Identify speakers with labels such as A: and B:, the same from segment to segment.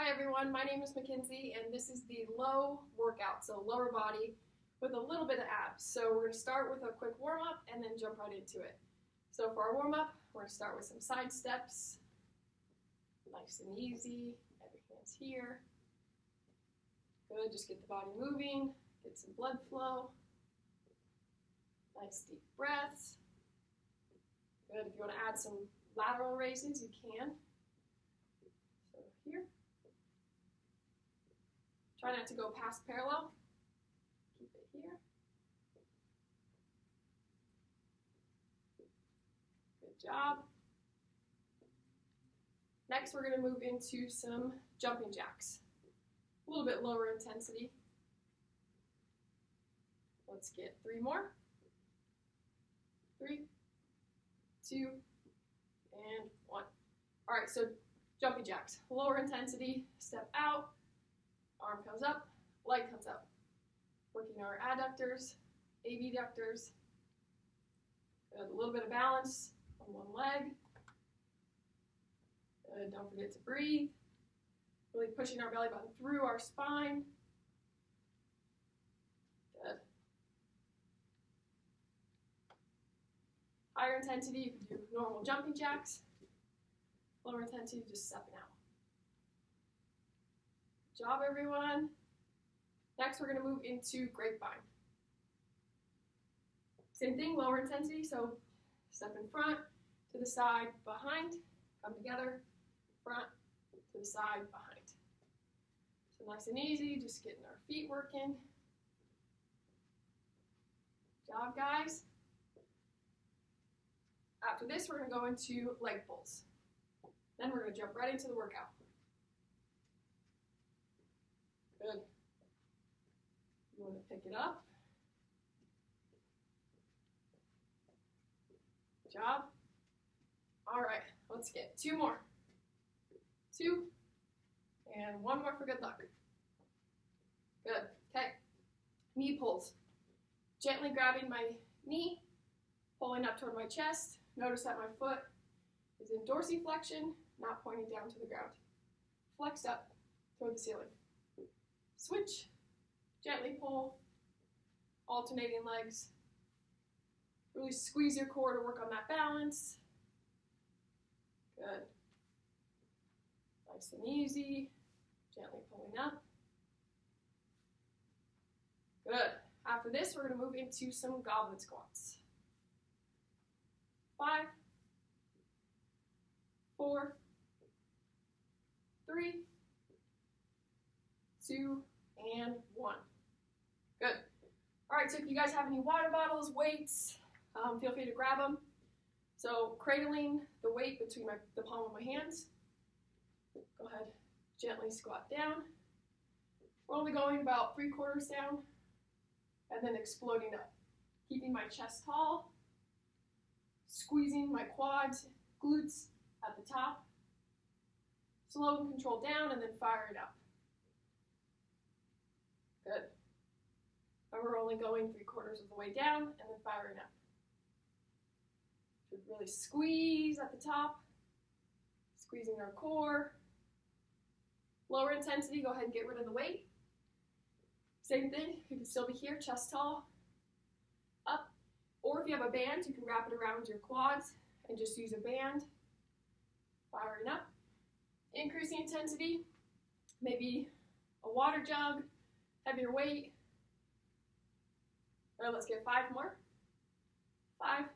A: Hi everyone, my name is MacKenzie and this is the low workout, so lower body with a little bit of abs. So we're going to start with a quick warm up and then jump right into it. So for our warm up, we're going to start with some side steps, nice and easy. Have your hands here. Good, just get the body moving, get some blood flow. Nice deep breaths. Good, if you want to add some lateral raises, you can. So here. Try not to go past parallel. Keep it here. Good job. Next, we're going to move into some jumping jacks. A little bit lower intensity. Let's get 3 more. 3, 2, and 1. All right, so jumping jacks. Lower intensity, step out, arm comes up, leg comes up. Working our adductors, abductors. Good, a little bit of balance on one leg. Good, don't forget to breathe. Really pushing our belly button through our spine. Good. Higher intensity, you can do normal jumping jacks. Lower intensity, just stepping out. Good job, everyone. Next, we're going to move into grapevine. Same thing, lower intensity, so step in front, to the side, behind, come together, front, to the side, behind. So nice and easy, just getting our feet working. Good job, guys. After this, we're going to go into leg pulls. Then we're going to jump right into the workout. Good. You want to pick it up. Good job. All right, let's get 2 more. 2, and 1 more for good luck. Good, okay. Knee pulls. Gently grabbing my knee, pulling up toward my chest. Notice that my foot is in dorsiflexion, not pointing down to the ground. Flex up toward the ceiling. Switch, gently pull, alternating legs. Really squeeze your core to work on that balance. Good. Nice and easy, gently pulling up. Good. After this, we're going to move into some goblet squats. 5, 4, 3, 2, and 1. Good. All right, so if you guys have any water bottles, weights, feel free to grab them. So cradling the weight between the palm of my hands. Go ahead, gently squat down. We're only going about 3/4 down, and then exploding up. Keeping my chest tall, squeezing my quads, glutes at the top. Slow and controlled down, and then firing up. Good. And we're only going 3/4 of the way down, and then firing up. Should really squeeze at the top, squeezing our core. Lower intensity, go ahead and get rid of the weight. Same thing, you can still be here, chest tall, up. Or if you have a band, you can wrap it around your quads and just use a band. Firing up. Increasing intensity, maybe a water jug, heavier weight. All right, let's get 5 more. 5,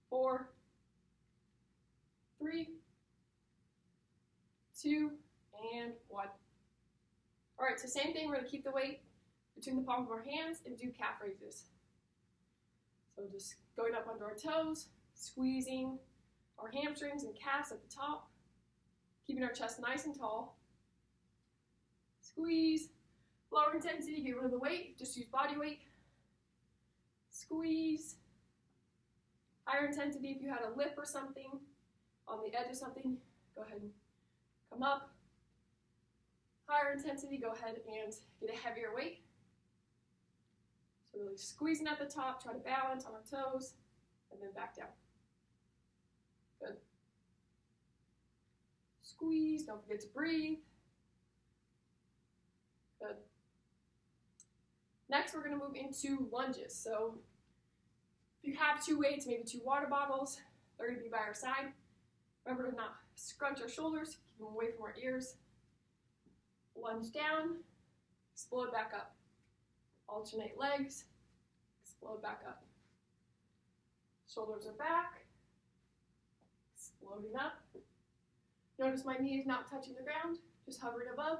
A: 4, 3, 2, and 1. All right, so same thing, we're gonna keep the weight between the palms of our hands and do calf raises. So just going up onto our toes, squeezing our hamstrings and calves at the top, keeping our chest nice and tall. Squeeze. Lower intensity, get rid of the weight, just use body weight. Squeeze. Higher intensity, if you had a lip or something, on the edge of something, go ahead and come up. Higher intensity, go ahead and get a heavier weight. So really squeezing at the top, try to balance on our toes, and then back down. Good. Squeeze, don't forget to breathe. Good. Next, we're going to move into lunges. So if you have two weights, maybe two water bottles, they're going to be by our side. Remember to not scrunch our shoulders, keep them away from our ears. Lunge down, explode back up. Alternate legs, explode back up. Shoulders are back, exploding up. Notice my knee is not touching the ground, just hovering above,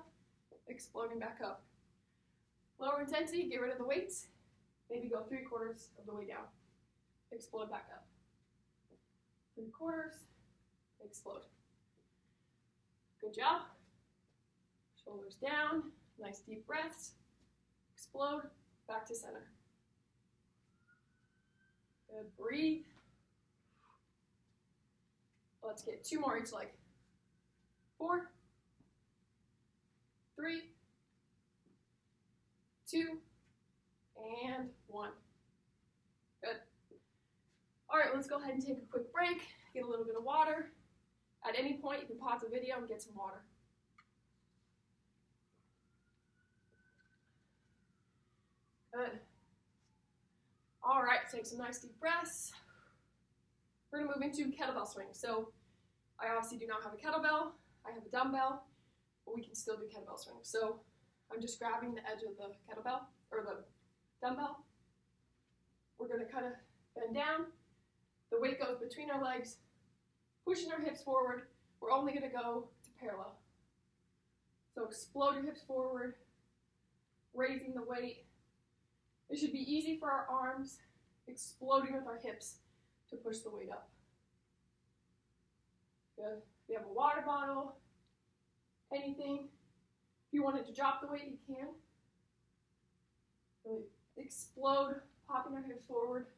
A: exploding back up. Lower intensity, get rid of the weights. Maybe go 3/4 of the way down. Explode back up. 3/4, explode. Good job. Shoulders down, nice deep breaths. Explode, back to center. Good, breathe. Let's get 2 more each leg. 4, 3, 2, and 1. Good. All right, let's go ahead and take a quick break, get a little bit of water. At any point, you can pause the video and get some water. Good. All right, take some nice deep breaths. We're gonna move into kettlebell swing. So I obviously do not have a kettlebell. I have a dumbbell, but we can still do kettlebell swing. So I'm just grabbing the edge of the kettlebell, or the dumbbell. We're gonna kind of bend down. The weight goes between our legs, pushing our hips forward. We're only gonna go to parallel. So explode your hips forward, raising the weight. It should be easy for our arms, exploding with our hips to push the weight up. Good. If you have a water bottle, anything, if you wanted to drop the weight, you can. Really explode, popping our hips forward.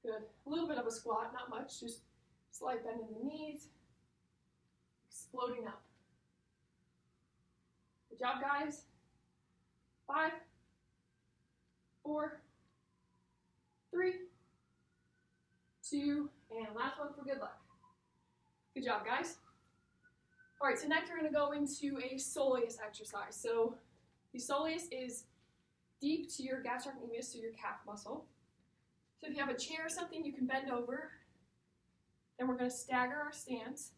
A: Good. A little bit of a squat, not much, just slight bend in the knees, exploding up. Good job, guys. 5, 4, 3, 2, and last one for good luck. Good job, guys. All right, so next we're gonna go into a soleus exercise. So the soleus is deep to your gastrocnemius, to your calf muscle. So if you have a chair or something, you can bend over. Then we're gonna stagger our stance.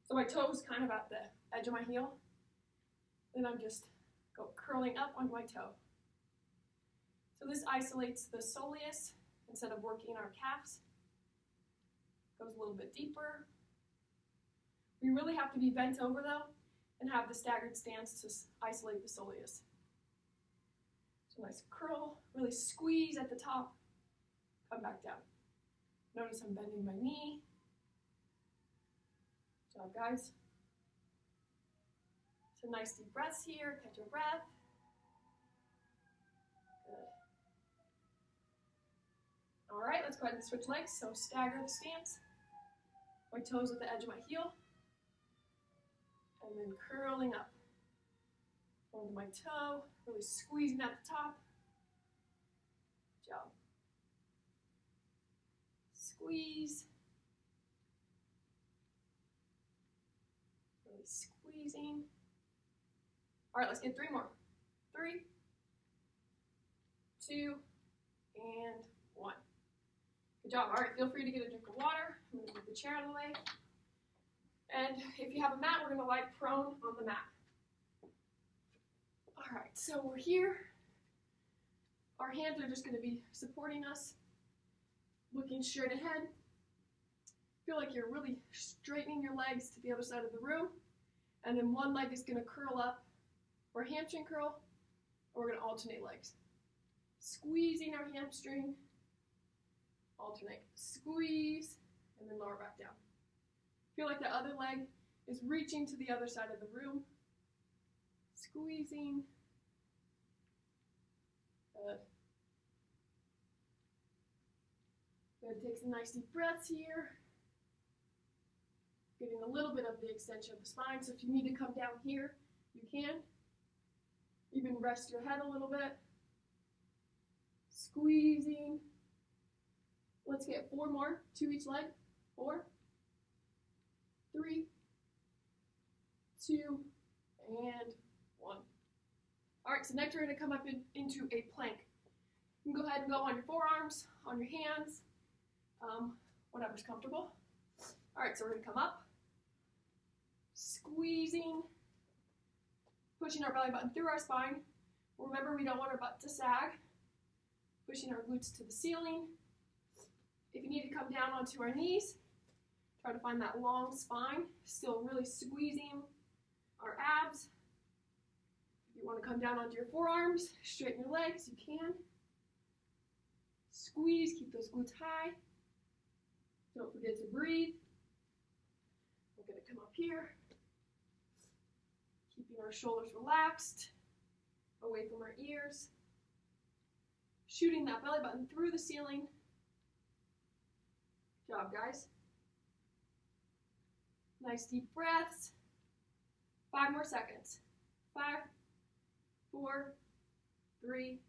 A: So my toe is kind of at the edge of my heel. Then I'm just curling up onto my toe. So this isolates the soleus instead of working our calves. Goes a little bit deeper. We really have to be bent over though and have the staggered stance to isolate the soleus. So nice curl, really squeeze at the top, come back down. Notice I'm bending my knee. Good job, guys. So nice deep breaths here, catch your breath. Good. All right, let's go ahead and switch legs. So stagger the stance. My toes at the edge of my heel. And then curling up. Onto my toe, really squeezing at the top. Good job. Squeeze. Really squeezing. All right, let's get 3 more. 3, 2, and 1. Good job. All right, feel free to get a drink of water. I'm going to move the chair out of the way. And if you have a mat, we're going to lie prone on the mat. All right, so we're here. Our hands are just going to be supporting us, looking straight ahead. Feel like you're really straightening your legs to the other side of the room. And then one leg is going to curl up, or hamstring curl, or we're going to alternate legs. Squeezing our hamstring, alternate, squeeze, and then lower back down. Feel like the other leg is reaching to the other side of the room. Squeezing. Good. Good, take some nice deep breaths here. Getting a little bit of the extension of the spine, so if you need to come down here, you can. Even rest your head a little bit. Squeezing. Let's get 4 more, 2 each leg. 4, 3, 2, and 1. All right, so next we're going to come up into a plank. You can go ahead and go on your forearms, on your hands, whatever's comfortable. All right, so we're going to come up, squeezing, pushing our belly button through our spine. Remember, we don't want our butt to sag. Pushing our glutes to the ceiling. If you need to come down onto our knees, try to find that long spine, still really squeezing our abs. If you want to come down onto your forearms, straighten your legs, you can. Squeeze, keep those glutes high. Don't forget to breathe. We're going to come up here, keeping our shoulders relaxed, away from our ears. Shooting that belly button through the ceiling. Good job, guys. Nice deep breaths. 5 more seconds. 5, 4, 3,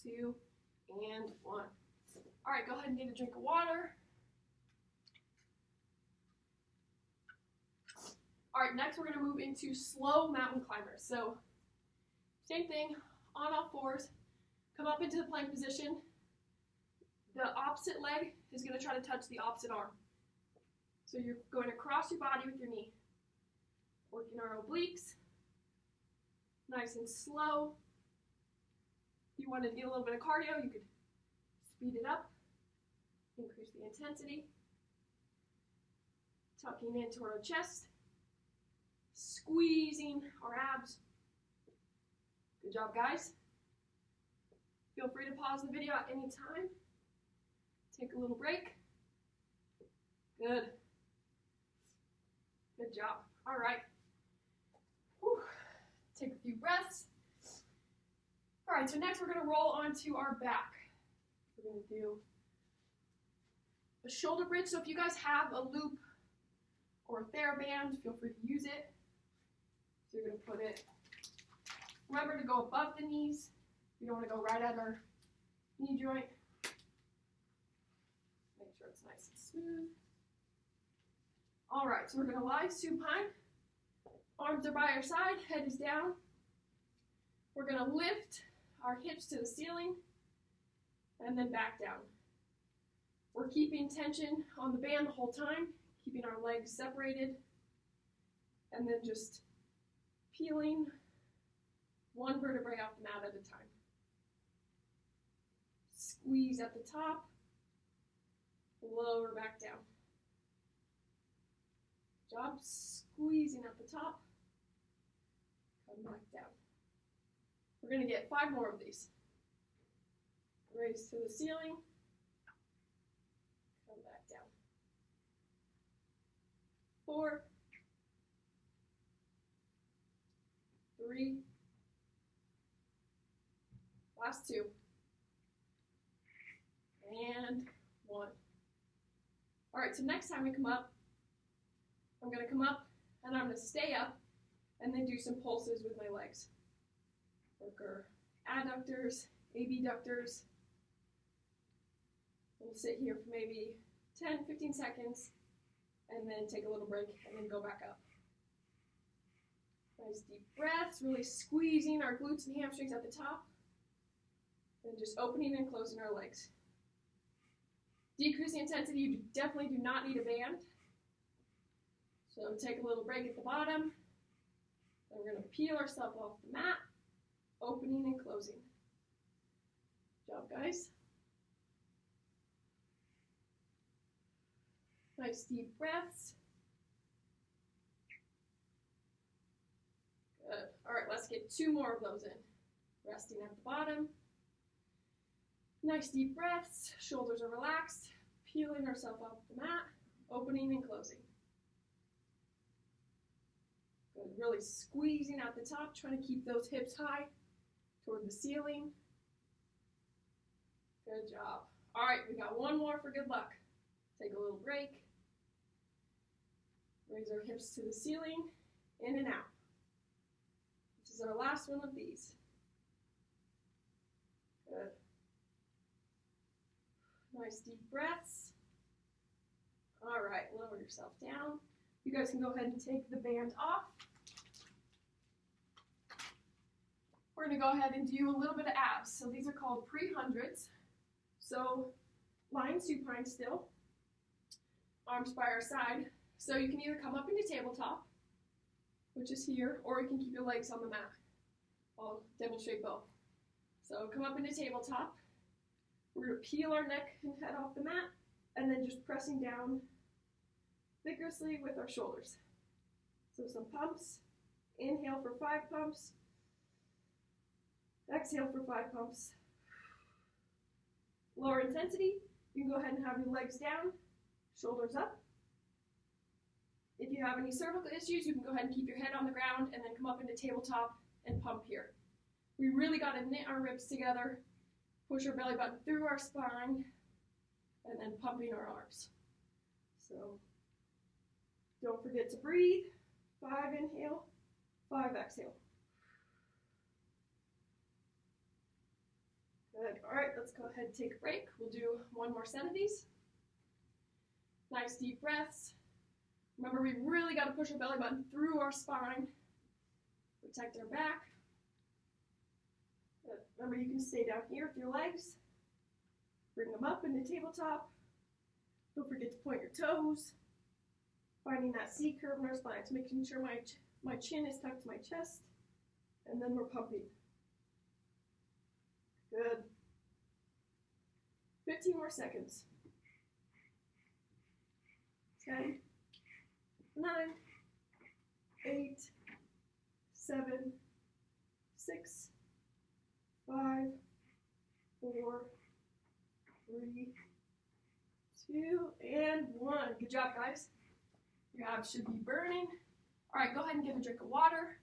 A: 2, and 1. All right, go ahead and get a drink of water. All right, next we're going to move into slow mountain climbers. So, same thing, on all fours. Come up into the plank position. The opposite leg is going to try to touch the opposite arm. So you're going to cross your body with your knee. Working our obliques. Nice and slow. If you wanted to get a little bit of cardio, you could speed it up. Increase the intensity. Tucking in toward our chest. Squeezing our abs. Good job, guys. Feel free to pause the video at any time. Take a little break. Good. Good job. All right. Whew. Take a few breaths. All right, so next we're going to roll onto our back. We're going to do a shoulder bridge. So if you guys have a loop or a TheraBand, feel free to use it. So you're going to put it, remember to go above the knees. We don't want to go right at our knee joint. Make sure it's nice and smooth. All right, so we're going to lie supine. Arms are by our side, head is down. We're going to lift our hips to the ceiling and then back down. We're keeping tension on the band the whole time, keeping our legs separated, and then just peeling one vertebrae off the mat at a time. Squeeze at the top, lower back down. Job squeezing at the top, come back down. We're going to get 5 more of these. Raise to the ceiling, come back down. 4, 3, last 2. And 1. All right, so next time we come up, I'm going to come up and I'm going to stay up and then do some pulses with my legs. Work our adductors, abductors. We'll sit here for maybe 10, 15 seconds and then take a little break and then go back up. Nice deep breaths, really squeezing our glutes and hamstrings at the top. And just opening and closing our legs. Decreasing intensity, you definitely do not need a band. So take a little break at the bottom. Then we're going to peel ourselves off the mat, opening and closing. Good job, guys. Nice deep breaths. Good. All right, let's get 2 more of those in. Resting at the bottom. Nice deep breaths, shoulders are relaxed, peeling ourselves off the mat, opening and closing. Good, really squeezing at the top, trying to keep those hips high toward the ceiling. Good job. All right, we got 1 more for good luck. Take a little break. Raise our hips to the ceiling, in and out. This is our last one of these. Good. Nice deep breaths. All right, lower yourself down. You guys can go ahead and take the band off. We're going to go ahead and do a little bit of abs. So these are called pre-hundreds. So lying supine still, arms by our side. So you can either come up into tabletop, which is here, or you can keep your legs on the mat. I'll demonstrate both. So come up into tabletop. We're going to peel our neck and head off the mat, and then just pressing down vigorously with our shoulders. So some pumps. Inhale for 5 pumps. Exhale for 5 pumps. Lower intensity. You can go ahead and have your legs down, shoulders up. If you have any cervical issues, you can go ahead and keep your head on the ground and then come up into tabletop and pump here. We really got to knit our ribs together, push our belly button through our spine, and then pumping our arms. So don't forget to breathe. 5 inhale, 5 exhale. Good. All right, let's go ahead and take a break. We'll do one more set of these. Nice deep breaths. Remember, we really got to push our belly button through our spine. Protect our back. Good. Remember, you can stay down here with your legs. Bring them up into tabletop. Don't forget to point your toes. Finding that C curve in our spine. So making sure my chin is tucked to my chest. And then we're pumping. Good. 15 more seconds. 10, 9, 8, 7, 6, 5, 4, 3, 2, and 1. Good job, guys. Your abs should be burning. All right, go ahead and get a drink of water.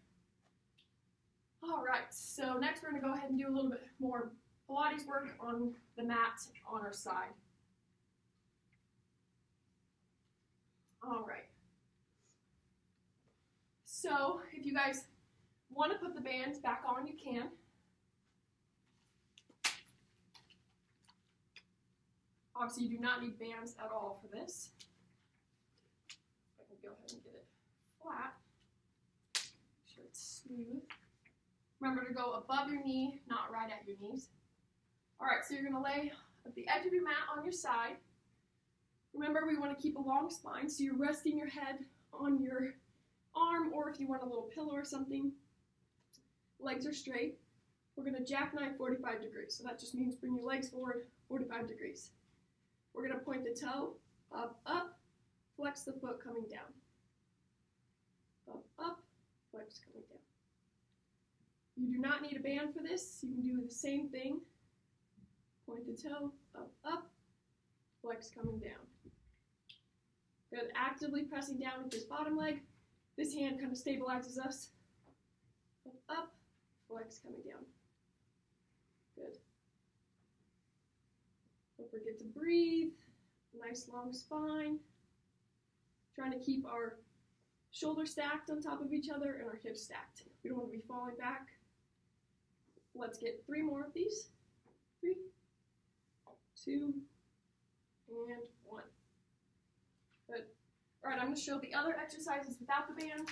A: All right, so next we're going to go ahead and do a little bit more Pilates work on the mat on our side. All right. So if you guys want to put the bands back on, you can. Obviously, you do not need bands at all for this. I can go ahead and get it flat. Make sure it's smooth. Remember to go above your knee, not right at your knees. All right, so you're going to lay at the edge of your mat on your side. Remember, we want to keep a long spine, so you're resting your head on your arm, or if you want a little pillow or something. Legs are straight. We're going to jackknife 45 degrees. So that just means bring your legs forward 45 degrees. We're going to point the toe up, up, flex the foot coming down. Up, up, flex coming down. You do not need a band for this. You can do the same thing. Point the toe up, up, flex coming down. Good. Actively pressing down with this bottom leg. This hand kind of stabilizes us. Up, up, flex coming down. Good. Don't forget to breathe. Nice long spine. Trying to keep our shoulders stacked on top of each other and our hips stacked. We don't want to be falling back. Let's get 3 more of these. 3, 2, and 1. Good. All right, I'm going to show the other exercises without the band.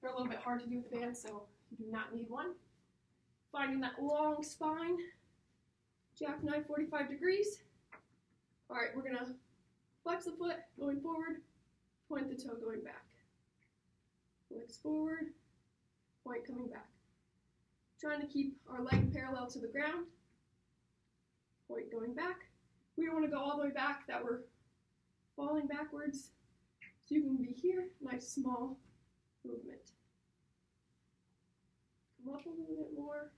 A: They're a little bit hard to do with the band, so you do not need one. Finding that long spine. Jackknife 45 degrees. All right, we're going to flex the foot going forward, point the toe going back. Flex forward, point coming back. Trying to keep our leg parallel to the ground. Point going back. We don't want to go all the way back that we're falling backwards. So you can be here, nice small movement. Come up a little bit more.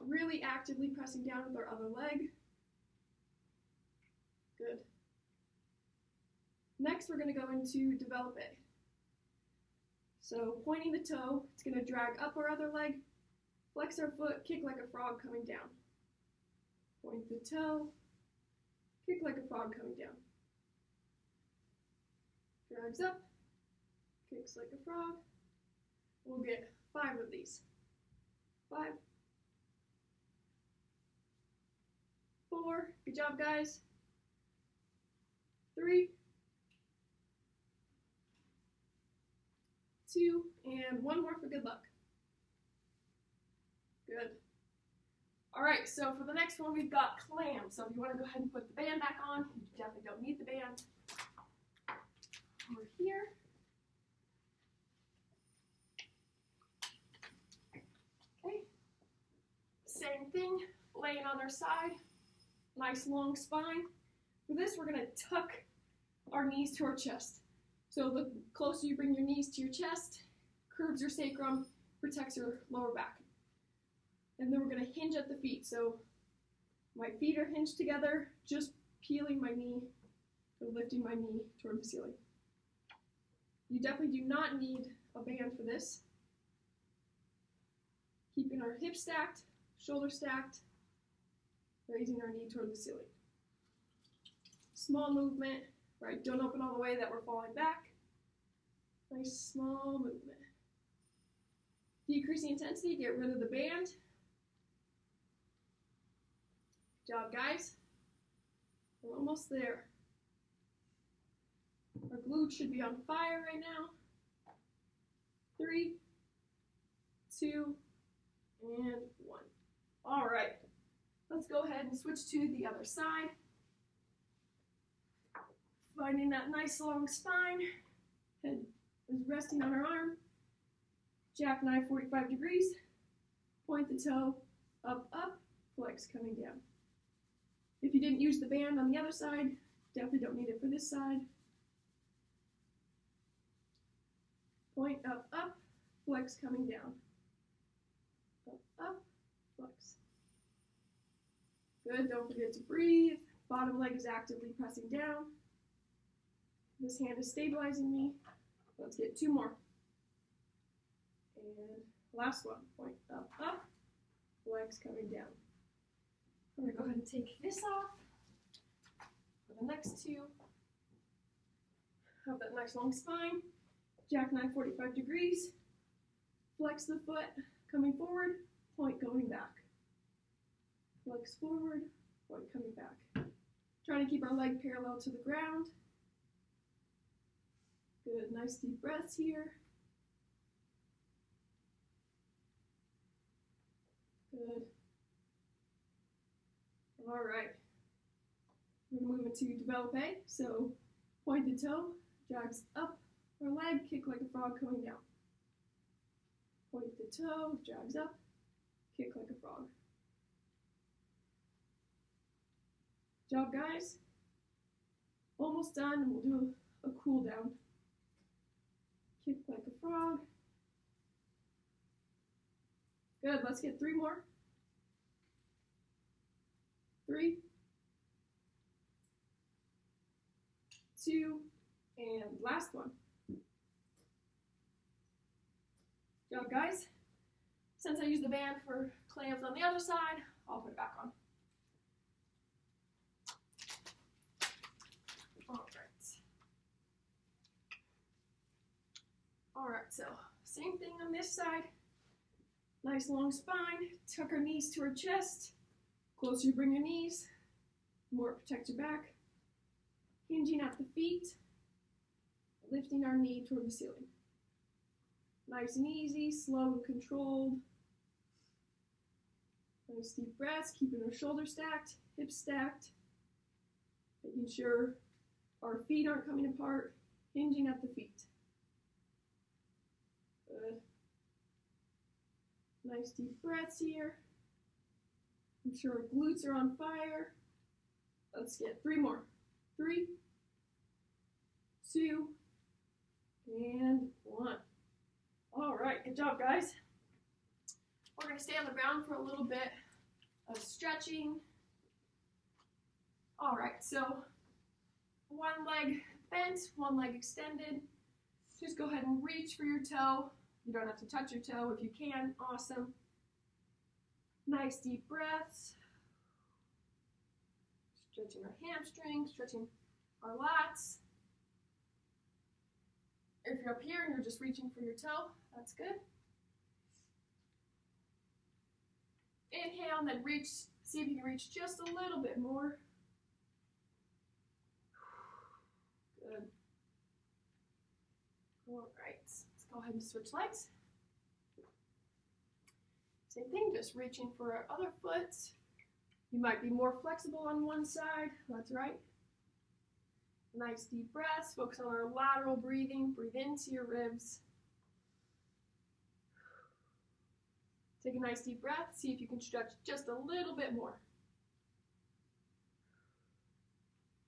A: Really actively pressing down with our other leg. Good. Next, we're going to go into develop A. So pointing the toe, it's going to drag up our other leg, flex our foot, kick like a frog coming down. Point the toe, kick like a frog coming down. Drags up, kicks like a frog. We'll get 5 of these. 5, 4, good job guys. 3, 2, and one more for good luck. Good. All right, so for the next one, we've got clams. So if you want to go ahead and put the band back on, you definitely don't need the band. Over here. Okay. Same thing, laying on our side. Nice long spine. For this, we're going to tuck our knees to our chest. So the closer you bring your knees to your chest, curves your sacrum, protects your lower back. And then we're going to hinge at the feet. So my feet are hinged together, just peeling my knee or lifting my knee toward the ceiling. You definitely do not need a band for this. Keeping our hips stacked, shoulders stacked, raising our knee toward the ceiling. Small movement, right? Don't open all the way that we're falling back. Nice small movement. Decrease the intensity, get rid of the band. Good job, guys. We're almost there. Our glutes should be on fire right now. 3, 2, and 1. All right, let's go ahead and switch to the other side. Finding that nice long spine. Head is resting on our arm. Jackknife 45 degrees. Point the toe, up, up, flex coming down. If you didn't use the band on the other side, definitely don't need it for this side. Point, up, up, flex coming down. Up, up, flex. Good, don't forget to breathe. Bottom leg is actively pressing down. This hand is stabilizing me. Let's get 2 more. And last one. Point, up, up, flex coming down. I'm going to go ahead and take this off for the next 2. Have that nice long spine. Jackknife 45 degrees. Flex the foot coming forward, point going back. Flex forward, point coming back. Trying to keep our leg parallel to the ground. Good, nice deep breaths here. Good. All right. We're going to move into developpe. So point the toe, drags up our leg, kick like a frog coming down. Point the toe, drags up, kick like a frog. Good job, guys. Almost done, and we'll do a cool down. Kick like a frog. Good, let's get 3 more. 3, 2, and last one. Good job, guys. Since I used the band for clams on the other side, I'll put it back on. All right, so same thing on this side. Nice long spine, tuck our knees to our chest. Closer you bring your knees, the more it protects your back. Hinging at the feet, lifting our knee toward the ceiling. Nice and easy, slow and controlled. Nice deep breaths, keeping our shoulders stacked, hips stacked. Making sure our feet aren't coming apart, hinging at the feet. Good. Nice deep breaths here. I'm sure our glutes are on fire. Let's get 3 more. 3, 2, and 1. All right, good job, guys. We're going to stay on the ground for a little bit of stretching. All right, so one leg bent, one leg extended. Just go ahead and reach for your toe. You don't have to touch your toe if you can. Awesome. Nice deep breaths. Stretching our hamstrings, stretching our lats. If you're up here and you're just reaching for your toe, that's good. Inhale and then reach. See if you can reach just a little bit more. Good. All right, let's go ahead and switch legs. Same thing, just reaching for our other foot. You might be more flexible on one side, that's right. Nice deep breaths, focus on our lateral breathing, breathe into your ribs. Take a nice deep breath, see if you can stretch just a little bit more.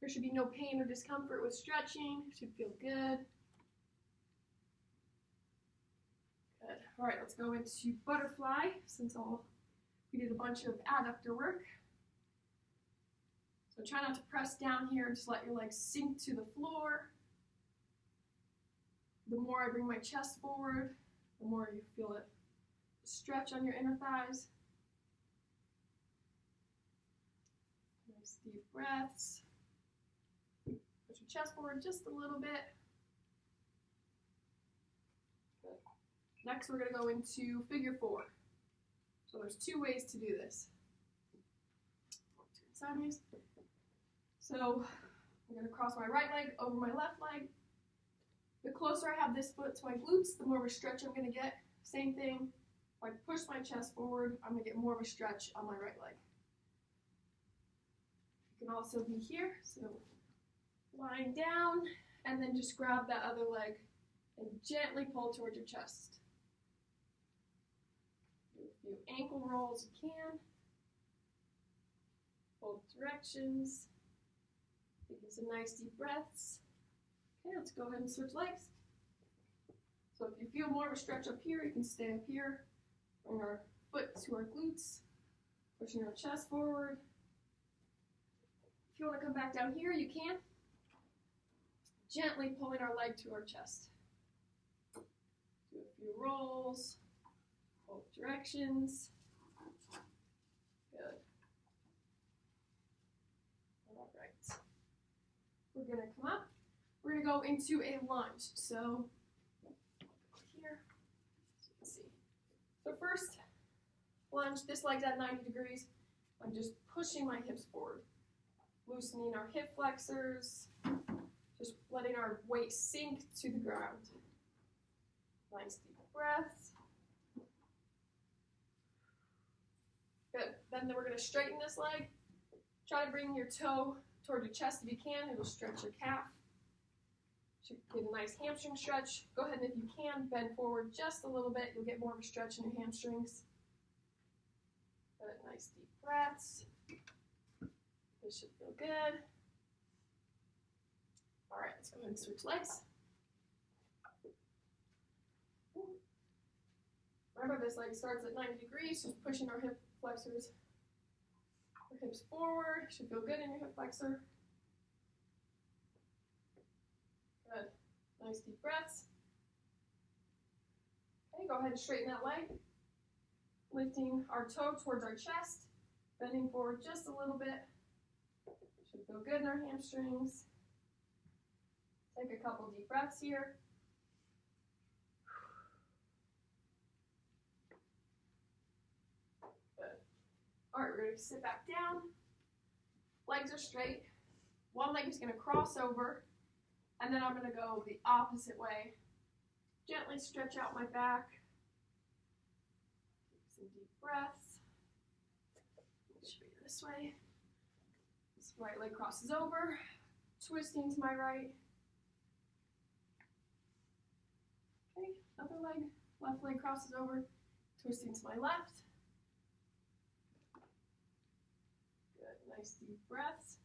A: There should be no pain or discomfort with stretching, should feel good. Good. All right, let's go into butterfly, since we did a bunch of adductor work. So try not to press down here, just let your legs sink to the floor. The more I bring my chest forward, the more you feel it stretch on your inner thighs. Nice deep breaths. Push your chest forward just a little bit. Good. Next, we're going to go into figure 4. So there's 2 ways to do this. Sideways. So I'm going to cross my right leg over my left leg. The closer I have this foot to my glutes, the more of a stretch I'm going to get. Same thing. If I push my chest forward, I'm going to get more of a stretch on my right leg. You can also be here, so lying down, and then just grab that other leg and gently pull towards your chest. Do a few ankle rolls you can. Both directions. Take some nice deep breaths. Okay, let's go ahead and switch legs. So if you feel more of a stretch up here, you can stay up here. Bring our foot to our glutes, pushing our chest forward. If you want to come back down here, you can. Gently pulling our leg to our chest. Do a few rolls, both directions. Good. All right. We're going to come up. We're going to go into a lunge. So here, let's see. So first, lunge, this leg's at 90 degrees. I'm just pushing my hips forward, loosening our hip flexors, just letting our weight sink to the ground. Nice deep breaths. Good. Then we're going to straighten this leg. Try to bring your toe toward your chest if you can. It'll stretch your calf. Should get a nice hamstring stretch. Go ahead and if you can, bend forward just a little bit. You'll get more of a stretch in your hamstrings. Good, nice deep breaths. This should feel good. All right, let's go ahead and switch legs. Remember, this leg starts at 90 degrees, just pushing our hip flexors, our hips forward. Should feel good in your hip flexor. Good. Nice deep breaths. Okay, go ahead and straighten that leg. Lifting our toe towards our chest, bending forward just a little bit. Should feel good in our hamstrings. Take a couple deep breaths here. Good. All right, we're going to sit back down. Legs are straight. One leg is going to cross over. And then I'm going to go the opposite way. Gently stretch out my back. Take some deep breaths. It should be this way. This right leg crosses over. Twisting to my right. Okay, other leg. Left leg crosses over. Twisting to my left. Good, nice deep breaths.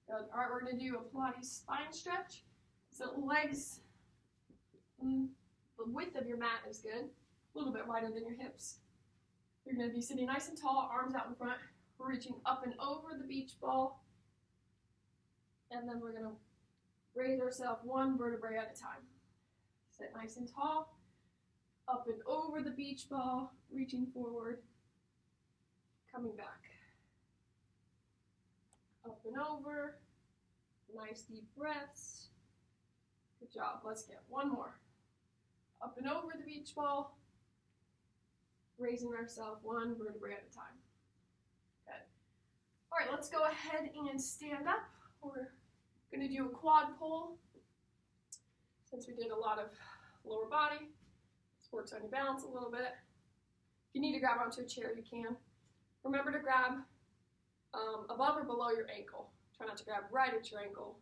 A: Good. All right, we're going to do a Pilates spine stretch. So legs, the width of your mat is good, a little bit wider than your hips. You're going to be sitting nice and tall, arms out in front. We're reaching up and over the beach ball. And then we're going to raise ourselves one vertebrae at a time. Sit nice and tall, up and over the beach ball, reaching forward, coming back. Up and over, nice deep breaths. Good job, let's get one more. Up and over the beach ball, raising ourselves one vertebrae at a time. Good. All right, let's go ahead and stand up. We're gonna do a quad pull. Since we did a lot of lower body, this works on your balance a little bit. If you need to grab onto a chair, you can. Remember to grab above or below your ankle. Try not to grab right at your ankle.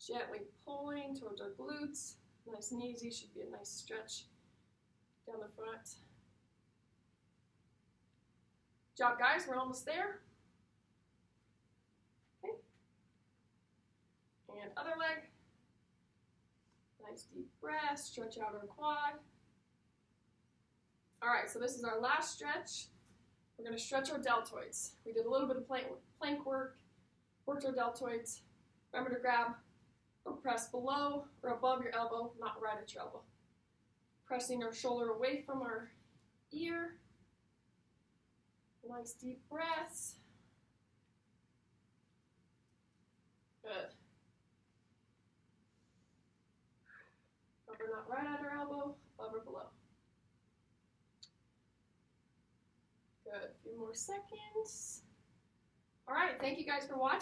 A: Gently pulling towards our glutes. Nice and easy, should be a nice stretch down the front. Good job, guys, we're almost there. Okay. And other leg. Nice deep breath, stretch out our quad. All right, so this is our last stretch. We're gonna stretch our deltoids. We did a little bit of plank work, worked our deltoids. Remember to grab or press below or above your elbow, not right at your elbow. Pressing our shoulder away from our ear. Nice deep breaths. Good. Remember, not right at our elbow, above or below. Good, a few more seconds. All right, thank you guys for watching.